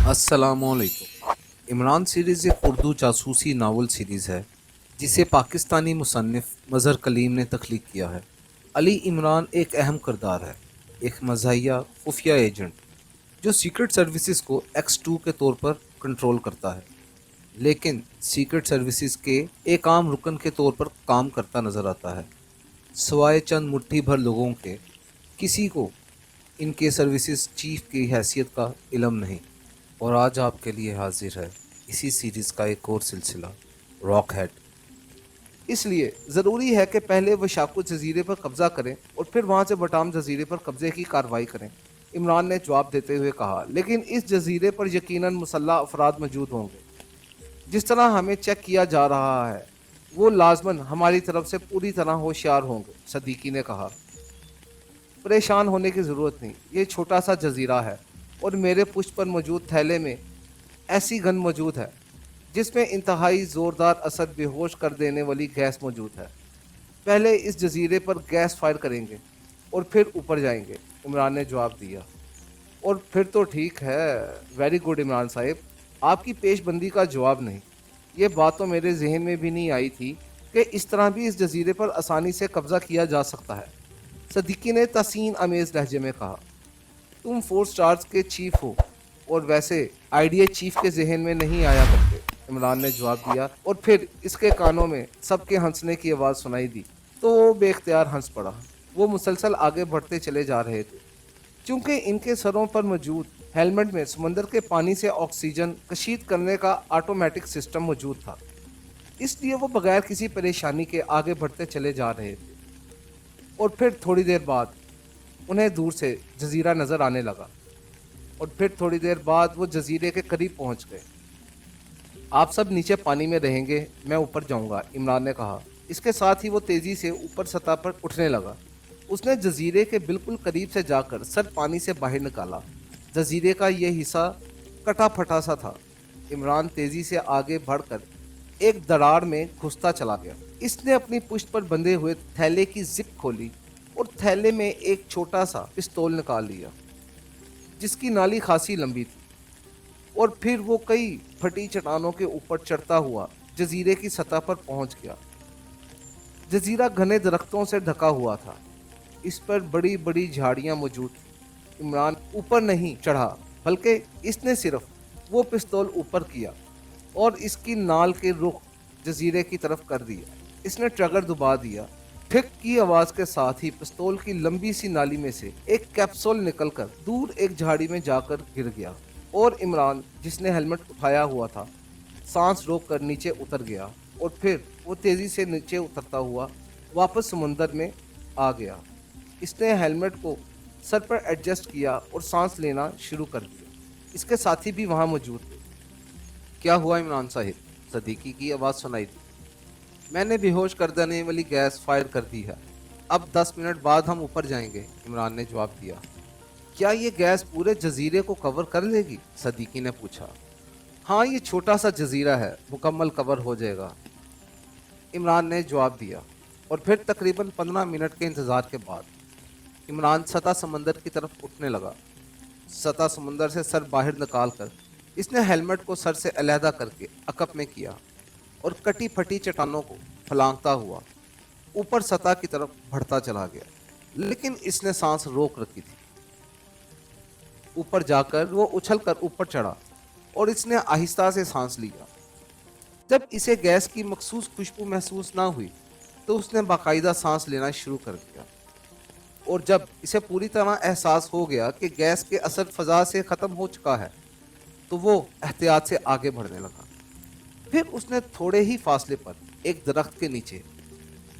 अस्सलामुअलैकुम। इमरान सीरीज़ एक उर्दू जासूसी नावल सीरीज़ है जिसे पाकिस्तानी मुसन्निफ मज़हर कलीम ने तख्लीक किया है। अली इमरान एक अहम किरदार है, एक मज़ाहिया खुफिया एजेंट जो सीक्रेट सर्विसेज को X2 के तौर पर कंट्रोल करता है, लेकिन सीक्रेट सर्विसेज के एक आम रुकन के तौर पर काम करता नज़र आता है। सवाए चंद मुट्ठी भर लोगों के किसी को इनके सर्विसेज चीफ की हैसियत का इल्म नहीं। और आज आपके लिए हाजिर है इसी सीरीज़ का एक और सिलसिला, रॉक हेड। इसलिए ज़रूरी है कि पहले वो शाकू जजीरे पर कब्ज़ा करें और फिर वहाँ से बटाम जजीरे पर कब्ज़े की कार्रवाई करें। इमरान ने जवाब देते हुए कहा, लेकिन इस जजीरे पर यकीनन मुसल्लह अफराद मौजूद होंगे। जिस तरह हमें चेक किया जा रहा है वो लाजमन हमारी तरफ से पूरी तरह होशियार होंगे, सदीकी ने कहा। परेशान होने की ज़रूरत नहीं, ये छोटा सा जजीरा है और मेरे पुष्ट पर मौजूद थैले में ऐसी गन मौजूद है जिसमें इंतहाई ज़ोरदार असर बेहोश कर देने वाली गैस मौजूद है। पहले इस जजीरे पर गैस फायर करेंगे और फिर ऊपर जाएंगे, इमरान ने जवाब दिया। और फिर तो ठीक है, वेरी गुड इमरान साहिब, आपकी पेशबंदी का जवाब नहीं। ये बात तो मेरे जहन में भी नहीं आई थी कि इस तरह भी इस जजीरे पर आसानी से कब्ज़ा किया जा सकता है, सदीकी ने तहसीन अमेज़ लहजे में कहा। तुम 4 स्टार्स के चीफ हो और वैसे आइडिया चीफ के जहन में नहीं आया करते, इमरान ने जवाब दिया। और फिर इसके कानों में सबके हंसने की आवाज़ सुनाई दी तो वो बेख्तियार हंस पड़ा। वो मुसलसल आगे बढ़ते चले जा रहे थे क्योंकि इनके सरों पर मौजूद हेलमेट में समंदर के पानी से ऑक्सीजन कशीद करने का ऑटोमेटिक सिस्टम मौजूद था। इसलिए वो बगैर किसी परेशानी के आगे बढ़ते चले जा रहे थे। और फिर थोड़ी देर बाद उन्हें दूर से जजीरा नज़र आने लगा और फिर थोड़ी देर बाद वो जजीरे के करीब पहुंच गए। आप सब नीचे पानी में रहेंगे, मैं ऊपर जाऊंगा, इमरान ने कहा। इसके साथ ही वो तेज़ी से ऊपर सतह पर उठने लगा। उसने जजीरे के बिल्कुल करीब से जाकर सर पानी से बाहर निकाला। जजीरे का यह हिस्सा कटा फटा सा था। इमरान तेज़ी से आगे बढ़कर एक दरार में घुसता चला गया। इसने अपनी पुश्त पर बंधे हुए थैले की जिप खोली और थैले में एक छोटा सा पिस्तौल निकाल लिया जिसकी नाली खासी लंबी थी। और फिर वो कई फटी चट्टानों के ऊपर चढ़ता हुआ जजीरे की सतह पर पहुंच गया। जजीरा घने दरख्तों से ढका हुआ था। इस पर बड़ी बड़ी झाड़ियां मौजूद थी। इमरान ऊपर नहीं चढ़ा, बल्कि इसने सिर्फ वो पिस्तौल ऊपर किया और इसकी नाल के रुख जजीरे की तरफ कर दिया। इसने ट्रिगर दबा दिया। ठिक की आवाज़ के साथ ही पिस्तौल की लंबी सी नाली में से एक कैप्सूल निकलकर दूर एक झाड़ी में जाकर गिर गया और इमरान, जिसने हेलमेट उठाया हुआ था, सांस रोक कर नीचे उतर गया। और फिर वो तेज़ी से नीचे उतरता हुआ वापस समुंदर में आ गया। इसने हेलमेट को सर पर एडजस्ट किया और सांस लेना शुरू कर दिया। इसके साथी भी वहाँ मौजूद थे। क्या हुआ इमरान साहिब? सदीकी की आवाज़ सुनाई दी। मैंने बेहोश कर देने वाली गैस फायर कर दी है। अब 10 मिनट बाद हम ऊपर जाएंगे, इमरान ने जवाब दिया। क्या ये गैस पूरे जजीरे को कवर कर लेगी? सदीकी ने पूछा। हाँ, ये छोटा सा जजीरा है, मुकम्मल कवर हो जाएगा, इमरान ने जवाब दिया। और फिर तकरीबन 15 मिनट के इंतज़ार के बाद इमरान सतह समंदर की तरफ उठने लगा। सतह समंदर से सर बाहर निकाल कर इसने हेलमेट को सर से अलहदा करके अकब में किया और कटी फटी चट्टानों को फलांगता हुआ ऊपर सतह की तरफ बढ़ता चला गया। लेकिन इसने सांस रोक रखी थी। ऊपर जाकर वो उछल कर ऊपर चढ़ा और इसने आहिस्ता से सांस लिया। जब इसे गैस की मखसूस खुशबू महसूस ना हुई तो उसने बाकायदा सांस लेना शुरू कर दिया। और जब इसे पूरी तरह एहसास हो गया कि गैस के असर फ़ज़ा से ख़त्म हो चुका है तो वो एहतियात से आगे बढ़ने लगा। फिर उसने थोड़े ही फासले पर एक दरख्त के नीचे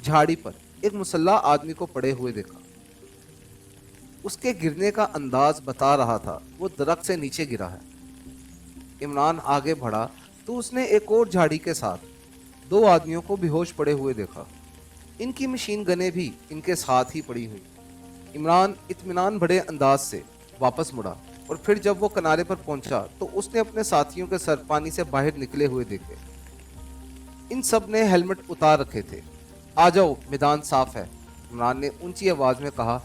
झाड़ी पर एक मुसल्ला आदमी को पड़े हुए देखा। उसके गिरने का अंदाज बता रहा था वो दरख्त से नीचे गिरा है। इमरान आगे बढ़ा तो उसने एक और झाड़ी के साथ 2 आदमियों को बेहोश पड़े हुए देखा। इनकी मशीन गनें भी इनके साथ ही पड़ी हुई। इमरान इत्मीनान भरे अंदाज से वापस मुड़ा और फिर जब वो किनारे पर पहुंचा तो उसने अपने साथियों के सर पानी से बाहर निकले हुए देखे। इन सब ने हेलमेट उतार रखे थे। आ जाओ, मैदान साफ है, इमरान ने ऊंची आवाज़ में कहा।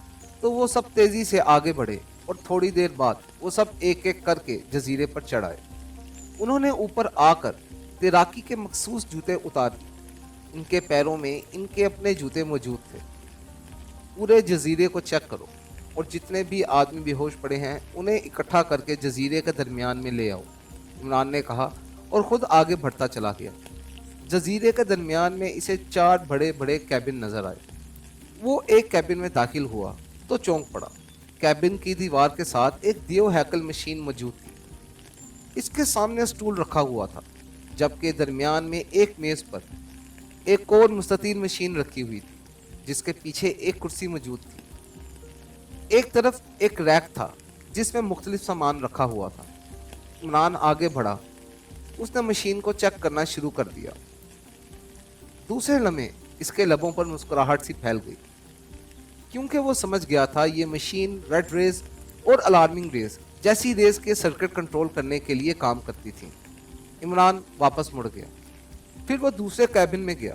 तो वो सब तेज़ी से आगे बढ़े اور تھوڑی دیر بعد وہ سب ایک ایک کر کے جزیرے پر چڑھ آئے۔ انہوں نے اوپر آ کر تیراکی کے مخصوص جوتے اتار دیے۔ ان کے پیروں میں ان کے اپنے جوتے موجود تھے۔ پورے جزیرے کو چیک کرو اور جتنے بھی آدمی بے ہوش پڑے ہیں انہیں اکٹھا کر کے جزیرے کے درمیان میں لے آؤ، عمران نے کہا اور خود آگے بڑھتا چلا گیا۔ جزیرے کے درمیان میں اسے 4 بڑے بڑے کیبن نظر آئے۔ وہ ایک کیبن میں داخل ہوا تو چونک پڑا۔ کیبن کی دیوار کے ساتھ ایک دیو ہیکل مشین موجود تھی۔ اس کے سامنے سٹول رکھا ہوا تھا، جبکہ درمیان میں ایک میز پر ایک اور مستطیل مشین رکھی ہوئی تھی جس کے پیچھے ایک کرسی موجود تھی۔ ایک طرف ایک ریک تھا جس میں مختلف سامان رکھا ہوا تھا۔ عمران آگے بڑھا، اس نے مشین کو چیک کرنا شروع کر دیا۔ دوسرے لمحے اس کے لبوں پر مسکراہٹ سی پھیل گئی، کیونکہ وہ سمجھ گیا تھا یہ مشین ریڈ ریز اور الارمنگ ریز جیسی ریز کے سرکٹ کنٹرول کرنے کے لیے کام کرتی تھی۔ عمران واپس مڑ گیا، پھر وہ دوسرے کیبن میں گیا۔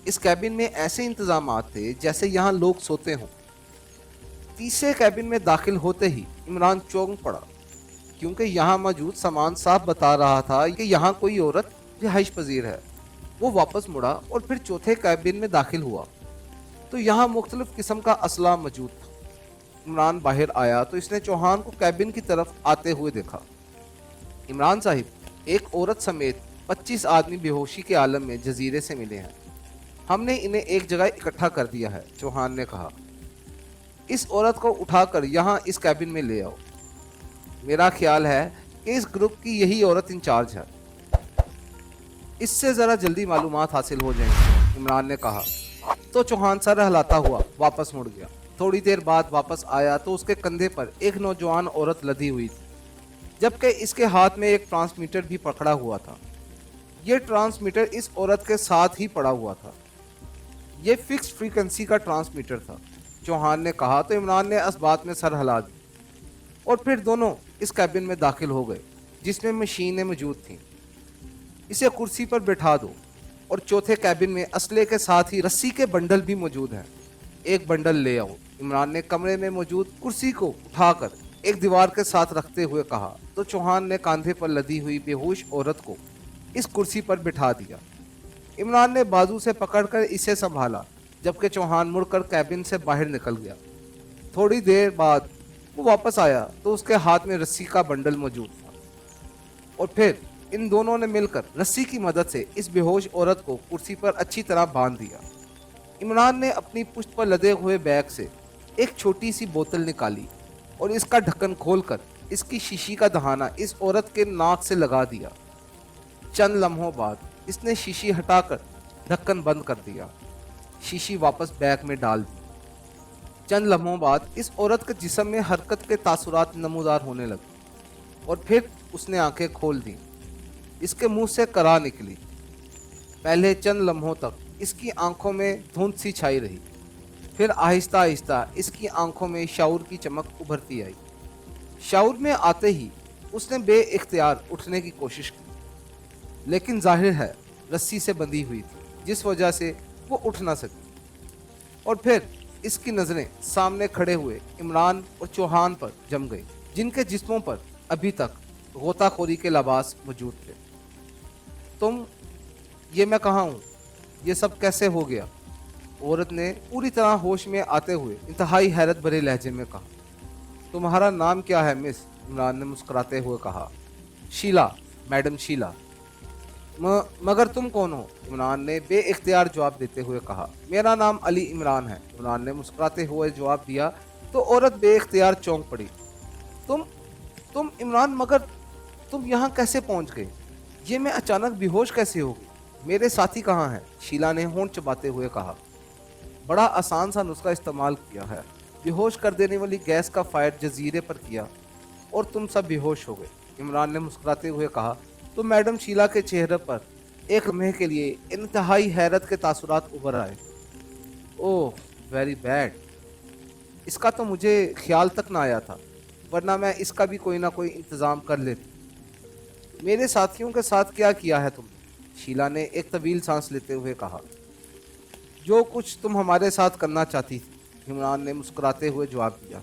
اس کیبن میں ایسے انتظامات تھے جیسے یہاں لوگ سوتے ہوں۔ تیسرے کیبن میں داخل ہوتے ہی عمران چونک پڑا، کیونکہ یہاں موجود سامان صاف بتا رہا تھا کہ یہاں کوئی عورت رہائش پذیر ہے۔ وہ واپس مڑا اور پھر چوتھے کیبن میں داخل ہوا تو یہاں مختلف قسم کا اسلحہ موجود تھا۔ عمران باہر آیا تو اس نے چوہان کو کیبن کی طرف آتے ہوئے دیکھا۔ عمران صاحب، ایک عورت سمیت 25 آدمی بے ہوشی کے عالم میں جزیرے سے ملے ہیں۔ ہم نے انہیں ایک جگہ اکٹھا کر دیا ہے، چوہان نے کہا۔ اس عورت کو اٹھا کر یہاں اس کیبن میں لے آؤ۔ میرا خیال ہے کہ اس گروپ کی یہی عورت انچارج ہے۔ اس سے ذرا جلدی معلومات حاصل ہو جائیں گی، عمران نے کہا تو چوہان سر ہلاتا ہوا واپس مڑ گیا۔ تھوڑی دیر بعد واپس آیا تو اس کے کندھے پر ایک نوجوان عورت لدی ہوئی تھی، جبکہ اس کے ہاتھ میں ایک ٹرانسمیٹر بھی پکڑا ہوا تھا۔ یہ ٹرانسمیٹر اس عورت کے ساتھ ہی پڑا ہوا تھا۔ یہ فکس فریکوینسی کا ٹرانسمیٹر تھا، چوہان نے کہا تو عمران نے اس بات میں سر ہلا دی، اور پھر دونوں اس کیبن میں داخل ہو گئے جس میں مشینیں موجود تھیں۔ اسے کرسی پر بٹھا دو، اور چوتھے کیبن میں اسلحے کے ساتھ ہی رسی کے بنڈل بھی موجود ہیں۔ ایک بنڈل لے آؤ، عمران نے کمرے میں موجود کرسی کو اٹھا کر ایک دیوار کے ساتھ رکھتے ہوئے کہا تو چوہان نے کاندھے پر لدی ہوئی بے ہوش عورت کو اس کرسی پر بٹھا دیا۔ عمران نے بازو سے پکڑ کر اسے سنبھالا، جبکہ چوہان مڑ کر کیبن سے باہر نکل گیا۔ تھوڑی دیر بعد وہ واپس آیا تو اس کے ہاتھ میں رسی کا بنڈل موجود تھا، اور پھر ان دونوں نے مل کر رسی کی مدد سے اس بے ہوش عورت کو کرسی پر اچھی طرح باندھ دیا۔ عمران نے اپنی پشت پر لدے ہوئے بیگ سے ایک چھوٹی سی بوتل نکالی اور اس کا ڈھکن کھول کر اس کی شیشی کا دہانہ اس عورت کے ناک سے لگا دیا۔ چند لمحوں بعد اس نے شیشی ہٹا کر ڈھکن بند کر دیا، شیشی واپس بیگ میں ڈال دی۔ چند لمحوں بعد اس عورت کے جسم میں حرکت کے تاثرات نمودار ہونے لگے، اور پھر اس نے آنکھیں کھول دیں۔ اس کے منہ سے کرا نکلی۔ پہلے چند لمحوں تک اس کی آنکھوں میں دھند سی چھائی رہی، پھر آہستہ آہستہ اس کی آنکھوں میں شعور کی چمک ابھرتی آئی۔ شعور میں آتے ہی اس نے بے اختیار اٹھنے کی کوشش کی، لیکن ظاہر ہے رسی سے بندھی ہوئی تھی، جس وجہ سے وہ اٹھ نہ سکی۔ اور پھر اس کی نظریں سامنے کھڑے ہوئے عمران اور چوہان پر جم گئی، جن کے جسموں پر ابھی تک غوطہ خوری کے لباس موجود تھے۔ یہ میں کہاں ہوں؟ یہ سب کیسے ہو گیا؟ عورت نے پوری طرح ہوش میں آتے ہوئے انتہائی حیرت بھرے لہجے میں کہا۔ تمہارا نام کیا ہے مس؟ عمران نے مسکراتے ہوئے کہا۔ شیلا، میڈم شیلا۔ مگر تم کون ہو؟ عمران نے بے اختیار جواب دیتے ہوئے کہا۔ میرا نام علی عمران ہے، عمران نے مسکراتے ہوئے جواب دیا تو عورت بے اختیار چونک پڑی۔ تم عمران، مگر تم یہاں کیسے پہنچ گئے؟ یہ میں اچانک بے ہوش کیسے ہو گئی؟ میرے ساتھی کہاں ہیں؟ شیلا نے ہونٹ چباتے ہوئے کہا۔ بڑا آسان سا نسخہ استعمال کیا ہے، بے ہوش کر دینے والی گیس کا فائر جزیرے پر کیا اور تم سب بے ہوش ہو گئے، عمران نے مسکراتے ہوئے کہا تو میڈم شیلا کے چہرے پر ایک لمحے کے لیے انتہائی حیرت کے تاثرات ابھر آئے۔ اوہ ویری بیڈ، اس کا تو مجھے خیال تک نہ آیا تھا، ورنہ میں اس کا بھی کوئی نہ کوئی انتظام کر لیتی۔ میرے ساتھیوں کے ساتھ کیا کیا ہے تم نے؟ شیلا نے ایک طویل سانس لیتے ہوئے کہا۔ جو کچھ تم ہمارے ساتھ کرنا چاہتی تھی، عمران نے مسکراتے ہوئے جواب دیا۔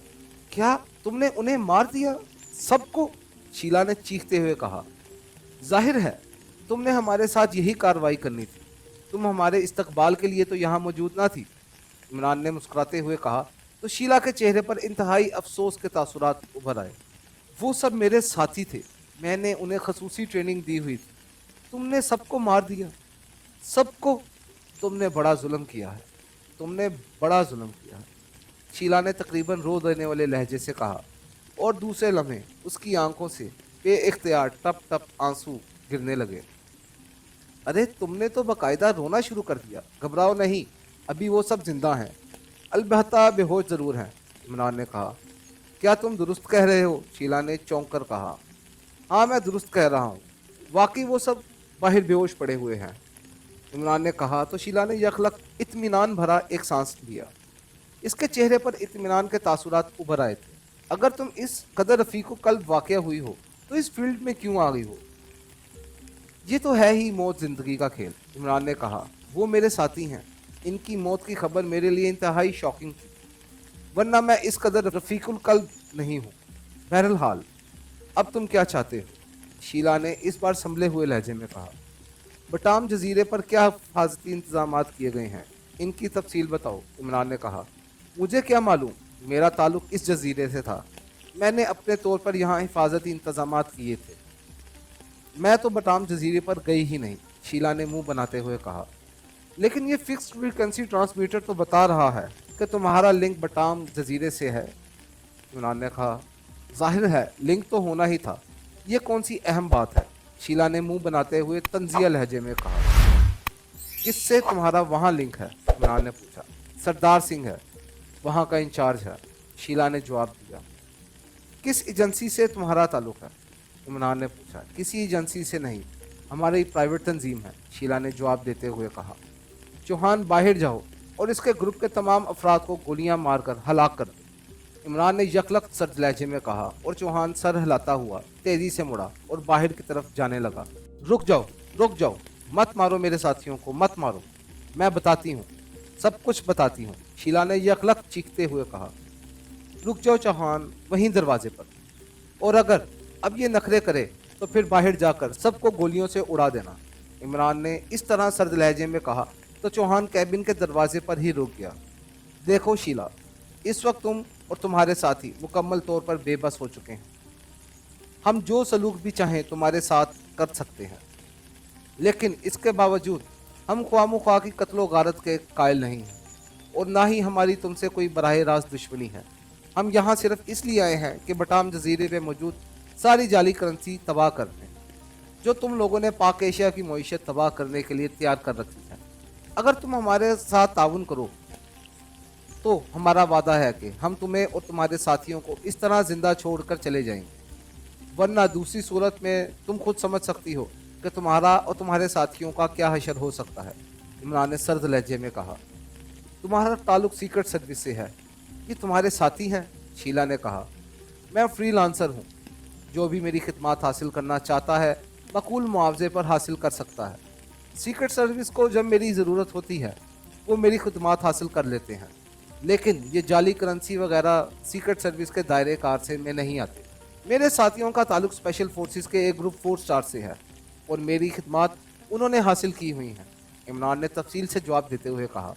क्या तुमने उन्हें मार दिया, सबको? शीला ने चीखते हुए कहा। जाहिर है तुमने हमारे साथ यही कार्रवाई करनी थी, तुम हमारे इस्तकबाल के लिए तो यहाँ मौजूद ना थी, इमरान ने मुस्कुराते हुए कहा। तो शीला के चेहरे पर इंतहाई अफसोस के तासुरात उभर आए। वो सब मेरे साथी थे, मैंने उन्हें खसूसी ट्रेनिंग दी हुई थी, तुमने सबको मार दिया, सबको। तुमने बड़ा जुल्म किया है, तुमने बड़ा जुल्म किया है, शीला ने तकरीबन रो देने वाले लहजे से कहा, और दूसरे लम्हे उसकी आंखों से बेइख्तियार टप टप आंसू गिरने लगे। अरे तुमने तो बाकायदा रोना शुरू कर दिया। घबराओ नहीं, अभी वो सब जिंदा हैं, अलबत्ता बेहोश ज़रूर हैं, इमरान ने कहा। क्या तुम दुरुस्त कह रहे हो? शीला ने चौंक कर कहा। हाँ मैं दुरुस्त कह रहा हूँ, वाकई वो सब बाहर बेहोश पड़े हुए हैं, इमरान ने कहा। तो शीला ने यकलक इत्मीनान भरा एक सांस लिया। इसके चेहरे पर इत्मीनान के तासुरात उभर आए थे। अगर तुम इस कदर रफ़ीक कल्ब वाक़या हुई हो तो इस फील्ड में क्यों आ गई हो? ये तो है ही मौत ज़िंदगी का खेल, इमरान ने कहा। वो मेरे साथी हैं, इनकी मौत की खबर मेरे लिए इंतहाई शॉकिंग थी, वरना मैं इस कदर रफ़ीकुल कल्ब नहीं हूँ। बहरहाल अब तुम क्या चाहते हो? शीला ने इस बार संभले हुए लहजे में कहा। बटाम जजीरे पर क्या हिफाजती इंतजाम किए गए हैं, इनकी तफसील बताओ, इमरान ने कहा। मुझे क्या मालूम, मेरा ताल्लुक इस जजीरे से था, मैंने अपने तौर पर यहाँ हिफाजती इंतजाम किए थे, मैं तो बटाम जजीरे पर गई ही नहीं, शीला ने मुंह बनाते हुए कहा। लेकिन ये फिक्स्ड फ्रीक्वेंसी ट्रांसमीटर तो बता रहा है कि तुम्हारा लिंक बटाम जजीरे से है, इमरान ने कहा। जाहिर है लिंक तो होना ही था, ये कौन सी अहम बात है, शीला ने मुंह बनाते हुए तंजिया लहजे में कहा। किससे तुम्हारा वहाँ लिंक है, इमरान ने पूछा। सरदार सिंह है, वहाँ का इंचार्ज है, शीला ने जवाब दिया। किस एजेंसी से तुम्हारा ताल्लुक है, इमरान ने पूछा। किसी एजेंसी से नहीं, हमारी प्राइवेट तंजीम है, शीला ने जवाब देते हुए कहा। चौहान बाहर जाओ और इसके ग्रुप के तमाम अफराद को गोलियां मारकर हलाक कर दो, इमरान ने यकलक सर्द लहजे में कहा। और चौहान सर हिलाता हुआ तेजी से मुड़ा और बाहर की तरफ जाने लगा। रुक जाओ, रुक जाओ, मत मारो मेरे साथियों को, मत मारो, मैं बताती हूँ, सब कुछ बताती हूँ, शीला ने यकलक चीखते हुए कहा। रुक जाओ चौहान, वहीं दरवाजे पर, और अगर अब ये नखरे करे तो फिर बाहर जाकर सबको गोलियों से उड़ा देना, इमरान ने इस तरह सर्द लहजे में कहा तो चौहान कैबिन के दरवाजे पर ही रुक गया। देखो शीला, इस वक्त तुम और तुम्हारे साथी मुकम्मल तौर पर बेबस हो चुके हैं, हम जो सलूक भी चाहें तुम्हारे साथ कर सकते हैं, लेकिन इसके बावजूद हम ख्वामुख्वाह की कत्लो गारत के कायल नहीं हैं, और ना ही हमारी तुमसे कोई बराह रास्त दुश्मनी है। हम यहाँ सिर्फ इसलिए आए हैं कि बटाम जजीरे पे मौजूद सारी जाली करेंसी तबाह कर दें, जो तुम लोगों ने पाक एशिया की मईशत तबाह करने के लिए तैयार कर रखी है। अगर तुम हमारे साथ ताउन करो तो हमारा वादा है कि हम तुम्हें और तुम्हारे साथियों को इस तरह जिंदा छोड़कर चले जाएंगे, वरना दूसरी सूरत में तुम खुद समझ सकती हो कि तुम्हारा और तुम्हारे साथियों का क्या हशर हो सकता है, इमरान ने सर्द लहजे में कहा। तुम्हारा ताल्लुक सीक्रेट सर्विस से है, ये तुम्हारे साथी हैं, शीला ने कहा। मैं फ्रीलांसर हूँ, जो भी मेरी खिदमत हासिल करना चाहता है मकबूल मुआवजे पर हासिल कर सकता है। सीक्रेट सर्विस को जब मेरी ज़रूरत होती है वो मेरी खिदमत हासिल कर लेते हैं, लेकिन ये जाली करेंसी वगैरह सीक्रेट सर्विस के दायरे कार से में नहीं आते। मेरे साथियों का ताल्लुक स्पेशल फोर्सेस के एक ग्रुप 4 स्टार से है और मेरी खिदमत उन्होंने हासिल की हुई हैं, इमरान ने तफसील से जवाब देते हुए कहा।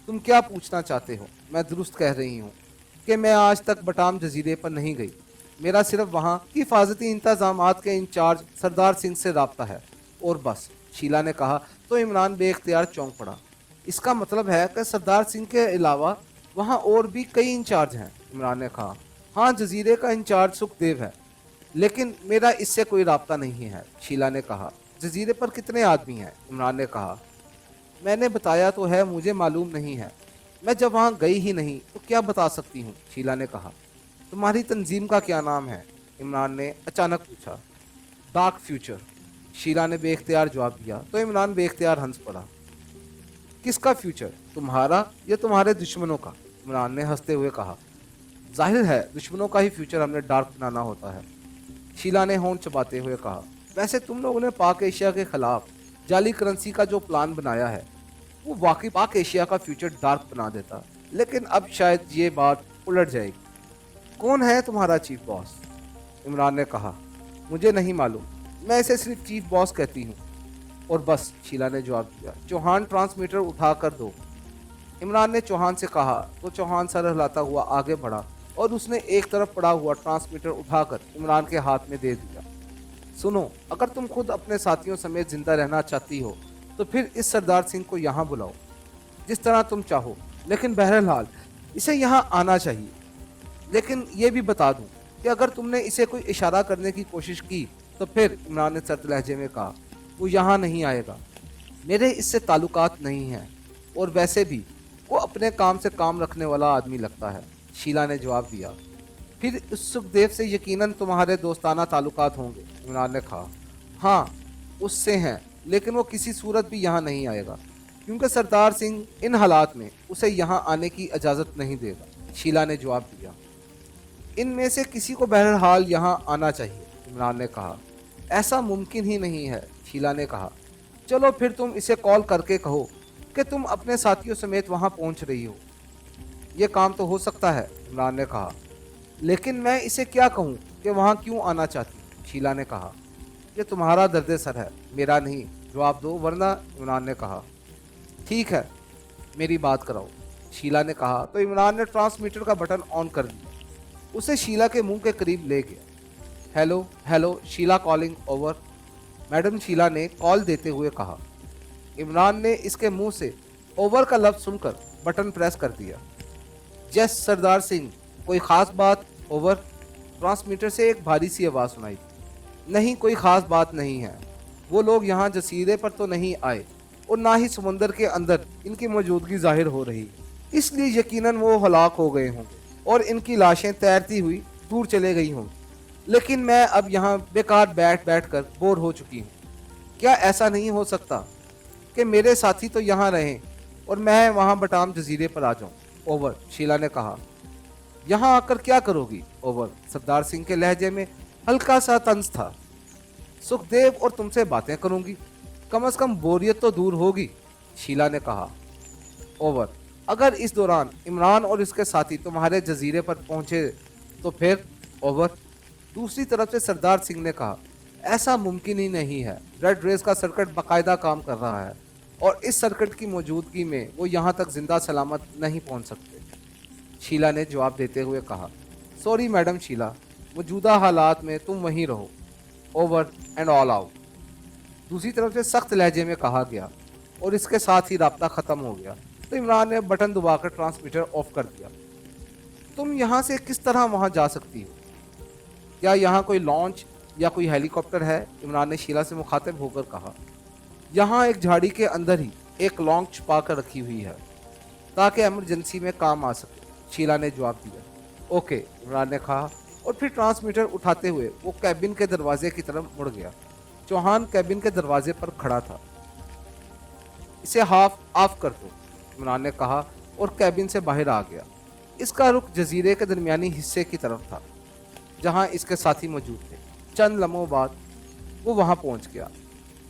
तुम क्या पूछना चाहते हो? मैं दुरुस्त कह रही हूँ कि मैं आज तक बटाम जजीरे पर नहीं गई, मेरा सिर्फ वहाँ की हिफाजती इंतजामात के इंचार्ज सरदार सिंह से रब्ता है, और बस, शीला ने कहा। तो इमरान बेख्तियार चौंक पड़ा। इसका मतलब है कि सरदार सिंह के अलावा वहाँ और भी कई इंचार्ज हैं, इमरान ने कहा। हाँ, जजीरे का इंचार्ज सुखदेव है, लेकिन मेरा इससे कोई रब्ता नहीं है, शीला ने कहा। जजीरे पर कितने आदमी हैं? इमरान ने कहा। मैंने बताया तो है, मुझे मालूम नहीं है, मैं जब वहाँ गई ही नहीं तो क्या बता सकती हूँ, शीला ने कहा। तुम्हारी तंजीम का क्या नाम है? इमरान ने अचानक पूछा। डार्क फ्यूचर, शीला ने बेख्तियार जवाब दिया। तो इमरान बेख्तियार हंस पड़ा। किसका फ्यूचर, तुम्हारा या तुम्हारे दुश्मनों का? इमरान ने हंसते हुए कहा। जाहिर है दुश्मनों का ही फ्यूचर हमने डार्क बनाना होता है, शीला ने होंठ चबाते हुए कहा। वैसे तुम लोगों ने पाक एशिया के खिलाफ जाली करेंसी का जो प्लान बनाया है वो वाकई पाक एशिया का फ्यूचर डार्क बना देता, लेकिन अब शायद ये बात उलट जाएगी। कौन है तुम्हारा चीफ बॉस? इमरान ने कहा, मुझे नहीं मालूम, मैं इसे सिर्फ चीफ बॉस कहती हूँ। और बस, शीला ने जवाब दिया। चौहान, ट्रांसमीटर उठा कर दो। इमरान ने चौहान से कहा तो चौहान सर हिलाता हुआ आगे बढ़ा और उसने एक तरफ पड़ा हुआ ट्रांसमीटर उठाकर इमरान के हाथ में दे दिया। सुनो, अगर तुम खुद अपने साथियों समेत जिंदा रहना चाहती हो तो फिर इस सरदार सिंह को यहाँ बुलाओ, जिस तरह तुम चाहो, लेकिन बहरहाल इसे यहाँ आना चाहिए। लेकिन ये भी बता दूं कि अगर तुमने इसे कोई इशारा करने की कोशिश की तो फिर, इमरान ने सर्द लहजे में कहा, वो यहाँ नहीं आएगा। मेरे इससे ताल्लुकात नहीं हैं, और वैसे भी वो अपने काम से काम रखने वाला आदमी लगता है, शीला ने जवाब दिया। फिर उस सुखदेव से यकीनन तुम्हारे दोस्ताना ताल्लुकात होंगे, इमरान ने कहा। हाँ, उससे हैं, लेकिन वो किसी सूरत भी यहाँ नहीं आएगा, क्योंकि सरदार सिंह इन हालात में उसे यहाँ आने की इजाज़त नहीं देगा, शीला ने जवाब दिया। इनमें से किसी को बहरहाल यहाँ आना चाहिए, इमरान ने कहा। ऐसा मुमकिन ही नहीं है, शीला ने कहा। चलो फिर तुम इसे कॉल करके कहो कि तुम अपने साथियों समेत वहाँ पहुँच रही हो। ये काम तो हो सकता है, इमरान ने कहा। लेकिन मैं इसे क्या कहूँ कि वहाँ क्यों आना चाहती, शीला ने कहा। ये तुम्हारा दर्द सर है, मेरा नहीं, जवाब दो वरना, इमरान ने कहा। ठीक है, मेरी बात कराओ, शीला ने कहा तो इमरान ने ट्रांसमीटर का बटन ऑन कर दिया। उसे शीला के मुंह के करीब ले गया। Hello hello, Sheela calling over, madam, Sheela ने कॉल देते हुए कहा। इमरान ने इसके मुंह से ओवर का लफ्ज़ सुनकर बटन प्रेस कर दिया। जस सरदार सिंह, कोई ख़ास बात? ओवर, ट्रांसमीटर से एक भारी सी आवाज़ सुनाई। नहीं, कोई ख़ास बात नहीं है। वो लोग यहाँ जसीरे पर तो नहीं आए और ना ही समुंदर के अंदर इनकी मौजूदगी जाहिर हो रही, इसलिए यकीनन वो हलाक हो गए होंगे और इनकी लाशें तैरती हुई दूर चले गई होंगी। लेकिन मैं अब यहाँ बेकार बैठ बैठ कर बोर हो चुकी हूँ। क्या ऐसा नहीं हो सकता कि मेरे साथी तो यहाँ रहें और मैं वहाँ बटाम जजीरे पर आ जाऊँ? ओवर, शीला ने कहा। यहाँ आकर क्या करोगी? ओवर, सरदार सिंह के लहजे में हल्का सा तंज था। सुखदेव और तुमसे बातें करूंगी, कम से कम बोरियत तो दूर होगी, शीला ने कहा। ओवर, अगर इस दौरान इमरान और इसके साथी तुम्हारे जजीरे पर पहुंचे तो फिर? ओवर, दूसरी तरफ से सरदार सिंह ने कहा, ऐसा मुमकिन ही नहीं है। रेड रेस का सर्किट बाकायदा काम कर रहा है और इस सर्किट की मौजूदगी में वो यहाँ तक जिंदा सलामत नहीं पहुँच सकते, शीला ने जवाब देते हुए कहा। सॉरी मैडम शीला, मौजूदा हालात में तुम वहीं रहो। ओवर एंड ऑल आउट, दूसरी तरफ से सख्त लहजे में कहा गया और इसके साथ ही राब्ता ख़त्म हो गया तो इमरान ने बटन दबाकर ट्रांसमीटर ऑफ कर दिया। तुम यहाँ से किस तरह वहाँ जा सकती हो? क्या यहाँ कोई लॉन्च या कोई हेलीकॉप्टर है? इमरान ने शीला से मुखातिब होकर कहा। यहाँ एक झाड़ी के अंदर ही एक लॉन्च छुपा कर रखी हुई है ताकि एमरजेंसी में काम आ सके, शीला ने जवाब दिया। ओके, इमरान ने कहा और फिर ट्रांसमीटर उठाते हुए वो कैबिन के दरवाजे की तरफ मुड़ गया। चौहान कैबिन के दरवाजे पर खड़ा था। इसे हाफ ऑफ कर दो, इमरान ने कहा और कैबिन से बाहर आ गया। इसका रुख जजीरे के दरमियानी हिस्से की तरफ था जहां इसके साथी मौजूद थे। चंद लम्हों बाद वो वहां पहुंच गया।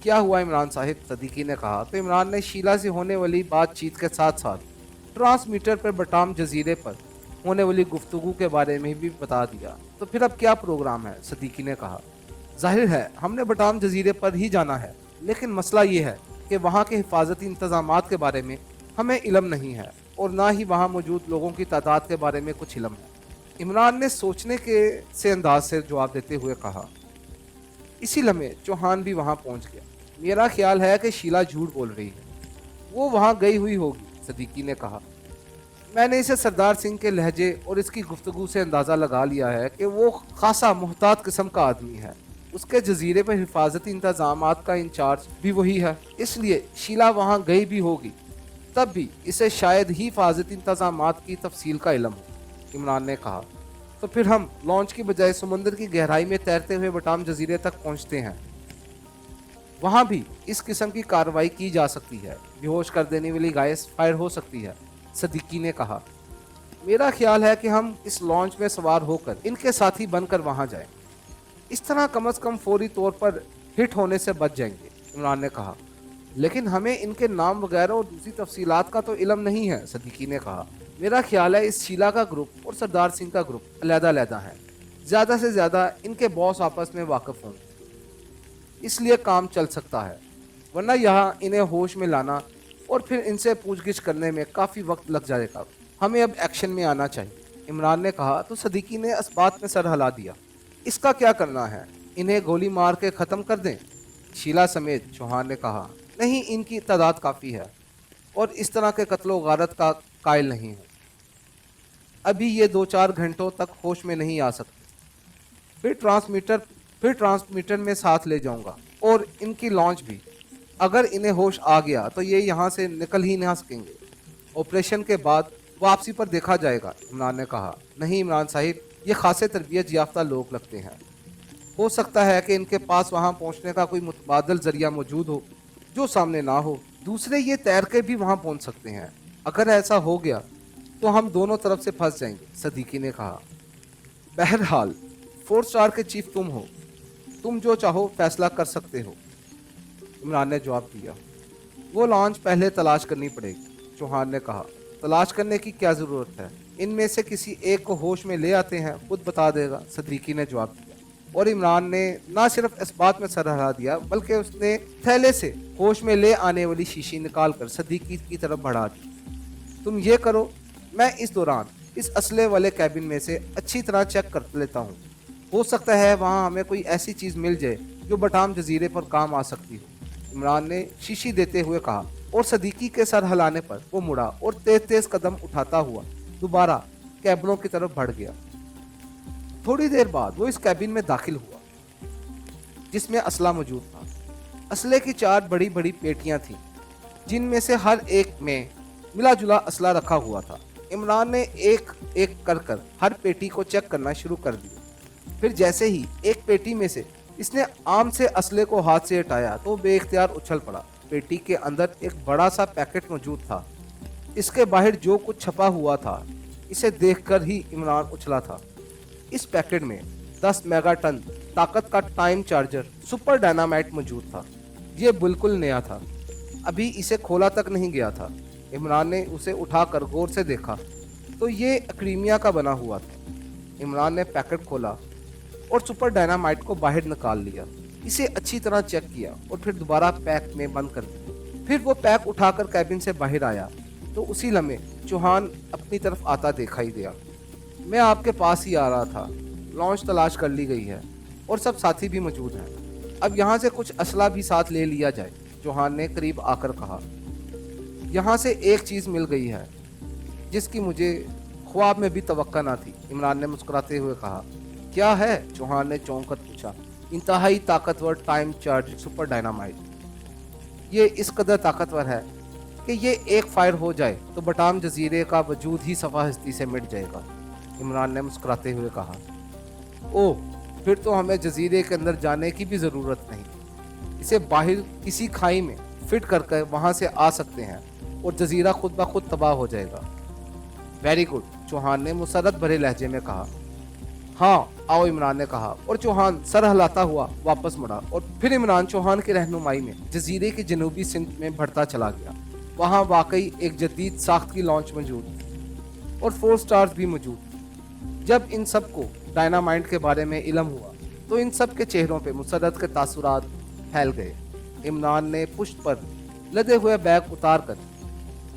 क्या हुआ इमरान साहिब? सदीकी ने कहा तो इमरान ने शीला से होने वाली बातचीत के साथ साथ ट्रांसमीटर पर बटाम जजीरे पर होने वाली गुफ्तगू के बारे में भी बता दिया। तो फिर अब क्या प्रोग्राम है? सदीकी ने कहा। जाहिर है हमने बटाम जजीरे पर ही जाना है, लेकिन मसला ये है कि वहाँ के हिफाजती इंतजामात के बारे में हमें इल्म नहीं है और ना ही वहाँ मौजूद लोगों की तादाद के बारे में कुछ इल्म है, इमरान ने सोचने के से अंदाज से जवाब देते हुए कहा। इसी लम्हे चौहान भी वहाँ पहुँच गया। मेरा ख्याल है कि शीला झूठ बोल रही है, वो वहाँ गई हुई होगी, सदीकी ने कहा। मैंने इसे सरदार सिंह के लहजे और इसकी गुफ्तगू से अंदाज़ा लगा लिया है कि वो खासा मुहतात किस्म का आदमी है। उसके जजीरे पर हिफाजती इंतजामात का इंचार्ज भी वही है, इसलिए शीला वहाँ गई भी होगी, तब भी इसे शायद ही हिफाजती इंतजामात की तफसील का इल्म हो, इमरान ने कहा। तो फिर हम लॉन्च की बजाय समुद्र की गहराई में तैरते हुए बटाम जजीरे तक पहुँचते हैं। वहाँ भी इस किस्म की कार्रवाई की जा सकती है, बेहोश कर देने वाली गैस फायर हो सकती है, सदीकी ने कहा। मेरा ख्याल है कि हम इस लॉन्च में सवार होकर इनके साथी बनकर वहां जाएं। इस तरह कम से कम फौरी तौर पर हिट होने से बच जाएंगे, इमरान ने कहा। लेकिन हमें इनके नाम वगैरह और दूसरी तफसीलात का तो इल्म नहीं है, सदीकी ने कहा। मेरा ख्याल है इस शीला का ग्रुप और सरदार सिंह का ग्रुप अलहदा-अलहदा है। ज़्यादा से ज़्यादा इनके बॉस आपस में वाकिफ़ होंगे, इसलिए काम चल सकता है, वरना यहाँ इन्हें होश में लाना और फिर इनसे पूछगिछ करने में काफ़ी वक्त लग जाएगा। हमें अब एक्शन में आना चाहिए, इमरान ने कहा तो सदीकी ने इस बात में सर हिला दिया। इसका क्या करना है? इन्हें गोली मार के ख़त्म कर दें? शीला समेत चौहान ने कहा। नहीं, इनकी तादाद काफ़ी है और इस तरह के कत्लो गारत का कायल नहीं हूँ। अभी ये 2-4 घंटों तक होश में नहीं आ सकते। फिर ट्रांसमीटर में साथ ले जाऊंगा और इनकी लॉन्च भी। अगर इन्हें होश आ गया तो ये यहाँ से निकल ही ना सकेंगे। ऑपरेशन के बाद वापसी पर देखा जाएगा, इमरान ने कहा। नहीं इमरान साहिब, ये खासे तरबियत याफ्ता लोग लगते हैं। हो सकता है कि इनके पास वहाँ पहुँचने का कोई मुतबादल जरिया मौजूद हो जो सामने ना हो। दूसरे ये तैर के भी वहाँ पहुँच सकते हैं। अगर ऐसा हो गया तो हम दोनों तरफ से फंस जाएंगे, सदीकी ने कहा। बहरहाल 4 स्टार के चीफ तुम हो, तुम जो चाहो फैसला कर सकते हो, इमरान ने जवाब दिया। वो लॉन्च पहले तलाश करनी पड़ेगी, चौहान ने कहा। तलाश करने की क्या ज़रूरत है? इनमें से किसी एक को होश में ले आते हैं, खुद बता देगा, सदीकी ने जवाब दिया। और इमरान ने ना सिर्फ इस बात में सर हिला दिया, बल्कि उसने थैले से होश में ले आने वाली शीशी निकाल कर सदीकी की तरफ बढ़ा दी। तुम ये करो, मैं इस दौरान इस असले वाले कैबिन में से अच्छी तरह चेक कर लेता हूँ। हो सकता है वहाँ हमें कोई ऐसी चीज़ मिल जाए जो बटाम जजीरे पर काम आ सकती हो, इमरान ने शीशी देते हुए कहा। और सदीकी के सर हिलाने पर वो मुड़ा और तेज तेज कदम उठाता हुआ दोबारा कैबिनों की तरफ बढ़ गया। थोड़ी देर बाद वो इस कैबिन में दाखिल हुआ जिसमें असला मौजूद था। असले की 4 बड़ी बड़ी पेटियां थीं, जिनमें से हर एक में मिला जुला असला रखा हुआ था। इमरान ने एक एक कर हर पेटी को चेक करना शुरू कर दिया। फिर जैसे ही एक पेटी में से इसने आम से असले को हाथ से हटाया तो बेइख्तियार उछल पड़ा। पेटी के अंदर एक बड़ा सा पैकेट मौजूद था। इसके बाहर जो कुछ छपा हुआ था, इसे देखकर ही इमरान उछला था। इस पैकेट में 10 मेगाटन ताकत का टाइम चार्जर सुपर डायनामाइट मौजूद था। ये बिल्कुल नया था, अभी इसे खोला तक नहीं गया था। इमरान ने उसे उठाकर गौर से देखा तो ये एक्रीमिया का बना हुआ था। इमरान ने पैकेट खोला और सुपर डायनामाइट को बाहर निकाल लिया। इसे अच्छी तरह चेक किया और फिर दोबारा पैक में बंद कर दिया। फिर वो पैक उठाकर कैबिन से बाहर आया तो उसी लम्हे चौहान अपनी तरफ आता दिखाई दिया। मैं आपके पास ही आ रहा था। लॉन्च तलाश कर ली गई है और सब साथी भी मौजूद हैं। अब यहाँ से कुछ असला भी साथ ले लिया जाए, चौहान ने करीब आकर कहा। यहाँ से एक चीज़ मिल गई है जिसकी मुझे ख्वाब में भी तवक्का ना थी, इमरान ने मुस्कुराते हुए कहा। क्या है? चौहान ने चौंक कर पूछा। इंतहाई ताकतवर टाइम चार्ज सुपर डायनामाइट। ये इस कदर ताकतवर है कि ये एक फायर हो जाए तो बटाम जजीरे का वजूद ही सफ़ा हस्ती से मिट जाएगा, इमरान ने मुस्कुराते हुए कहा। ओह, फिर तो हमें जजीरे के अंदर जाने की भी ज़रूरत नहीं। इसे बाहर किसी खाई में फिट करके वहाँ से आ सकते हैं और जजीरा खुद ब खुद तबाह हो जाएगा। वेरी गुड, चौहान ने मुसरत भरे लहजे में कहा। हाँ आओ, इमरान ने कहा और चौहान सर हिलाता हुआ वापस मुड़ा। और फिर इमरान चौहान की रहनुमाई में जजीरे के जनूबी सिंध में बढ़ता चला गया। वहाँ वाकई एक जदीद साख्त की लॉन्च मौजूद थी और 4 स्टार्स भी मौजूद थी। जब इन सब को डायनामाइट के बारे में इल्म हुआ तो इन सब के चेहरों पे मुसरत के तासुरात फैल गए। इमरान ने पुश्त पर लदे हुए बैग उतार कर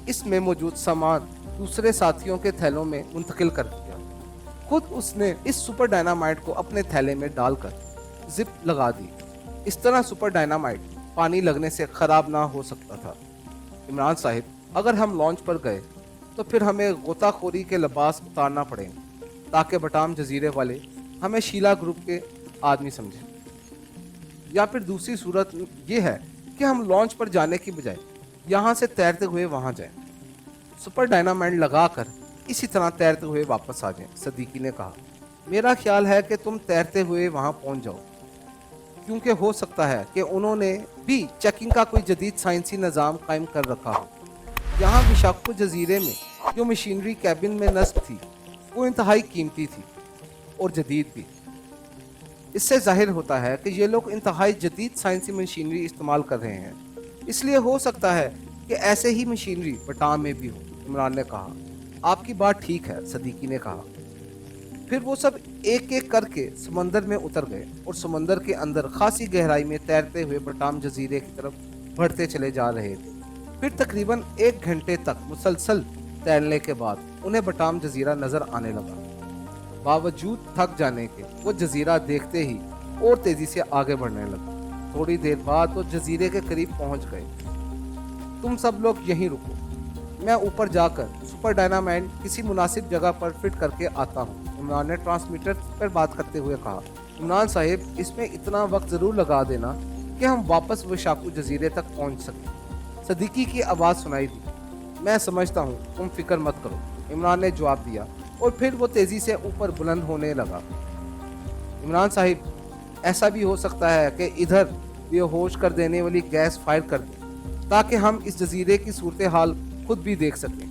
इसमें मौजूद सामान दूसरे साथियों के थैलों में मुंतकिल कर दिया। खुद उसने इस सुपर डायनामाइट को अपने थैले में डालकर जिप लगा दी। इस तरह सुपर डायनामाइट पानी लगने से ख़राब ना हो सकता था। इमरान साहिब, अगर हम लॉन्च पर गए तो फिर हमें गोताखोरी के लिबास उतारना पड़ेंगे ताकि बटाम जजीरे वाले हमें शीला ग्रुप के आदमी समझें। या फिर दूसरी सूरत ये है कि हम लॉन्च पर जाने की बजाय यहाँ से तैरते हुए वहाँ जाएं, सुपर डायनामाइट लगाकर इसी तरह तैरते हुए वापस आ जाएं, सदीकी ने कहा। मेरा ख्याल है कि तुम तैरते हुए वहाँ पहुँच जाओ, क्योंकि हो सकता है कि उन्होंने भी चेकिंग का कोई जदीद साइंसी निज़ाम कायम कर रखा हो। यहाँ विशाखपू जजीरे में जो मशीनरी कैबिन में नस्ब थी वो इंतहाई कीमती थी और जदीद भी। इससे जाहिर होता है कि ये लोग इंतहाई जदीद साइंसी मशीनरी इस्तेमाल कर रहे हैं। इसलिए हो सकता है कि ऐसे ही मशीनरी बटाम में भी हो, इमरान ने कहा। آپ کی بات ٹھیک ہے، صدیقی نے کہا۔ پھر وہ سب ایک ایک کر کے سمندر میں اتر گئے اور سمندر کے اندر خاصی گہرائی میں تیرتے ہوئے بٹام جزیرے کی طرف بڑھتے چلے جا رہے تھے۔ پھر تقریباً 1 گھنٹے تک مسلسل تیرنے کے بعد انہیں بٹام جزیرہ نظر آنے لگا۔ باوجود تھک جانے کے وہ جزیرہ دیکھتے ہی اور تیزی سے آگے بڑھنے لگا۔ تھوڑی دیر بعد وہ جزیرے کے قریب پہنچ گئے۔ تم سب لوگ یہیں رکو، میں اوپر جا کر سپر ڈائنامائٹ کسی مناسب جگہ پر فٹ کر کے آتا ہوں، عمران نے ٹرانسمیٹر پر بات کرتے ہوئے کہا۔ عمران صاحب، اس میں اتنا وقت ضرور لگا دینا کہ ہم واپس وشاکو جزیرے تک پہنچ سکیں، صدیقی کی آواز سنائی دی۔ میں سمجھتا ہوں، تم فکر مت کرو، عمران نے جواب دیا، اور پھر وہ تیزی سے اوپر بلند ہونے لگا۔ عمران صاحب، ایسا بھی ہو سکتا ہے کہ ادھر بے ہوش کر دینے والی گیس فائر کر دیں تاکہ ہم اس جزیرے کی صورتحال خود بھی دیکھ سکیں۔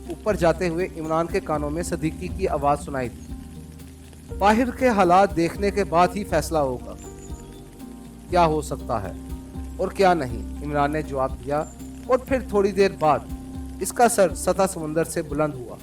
اوپر جاتے ہوئے عمران کے کانوں میں صدیقی کی آواز سنائی دی۔ باہر کے حالات دیکھنے کے بعد ہی فیصلہ ہوگا کیا ہو سکتا ہے اور کیا نہیں، عمران نے جواب دیا، اور پھر تھوڑی دیر بعد اس کا سر سطح سمندر سے بلند ہوا۔